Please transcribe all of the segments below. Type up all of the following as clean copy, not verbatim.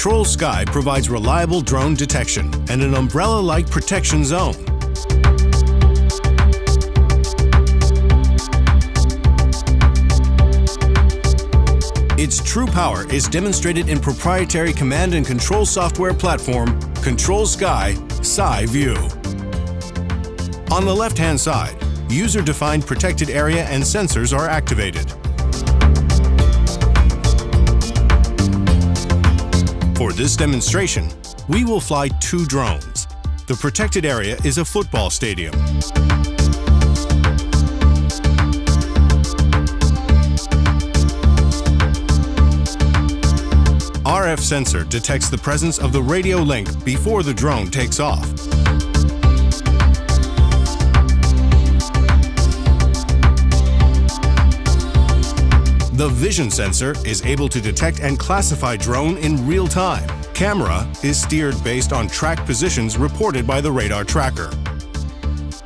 Ctrl Sky provides reliable drone detection and an umbrella-like protection zone. Its true power is demonstrated in proprietary command and control software platform Ctrl Sky CyView. On the left-hand side, user-defined protected area and sensors are activated. For this demonstration, we will fly 2 drones. The protected area is a football stadium. RF sensor detects the presence of the radio link before the drone takes off. The vision sensor is able to detect and classify drone in real time. Camera is steered based on track positions reported by the radar tracker.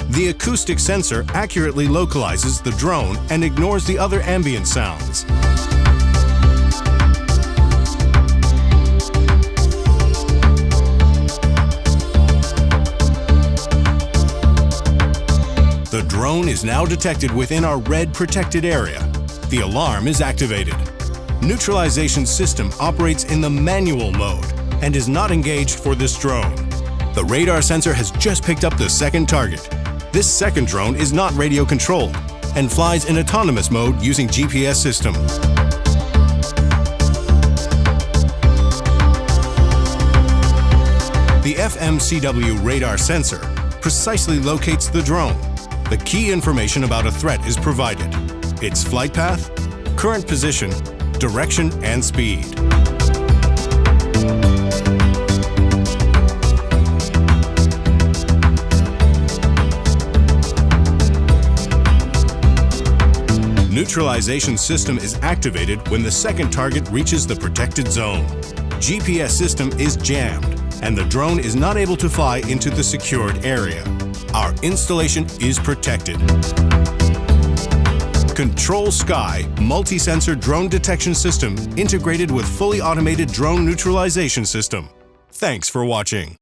The acoustic sensor accurately localizes the drone and ignores the other ambient sounds. The drone is now detected within our red protected area. The alarm is activated. Neutralization system operates in the manual mode and is not engaged for this drone. The radar sensor has just picked up the second target. This second drone is not radio controlled and flies in autonomous mode using GPS system. The FMCW radar sensor precisely locates the drone. The key information about a threat is provided: its flight path, current position, direction, and speed. Neutralization system is activated when the second target reaches the protected zone. GPS system is jammed, and the drone is not able to fly into the secured area. Our installation is protected. Ctrl Sky multi-sensor drone detection system integrated with fully automated drone neutralization system. Thanks for watching.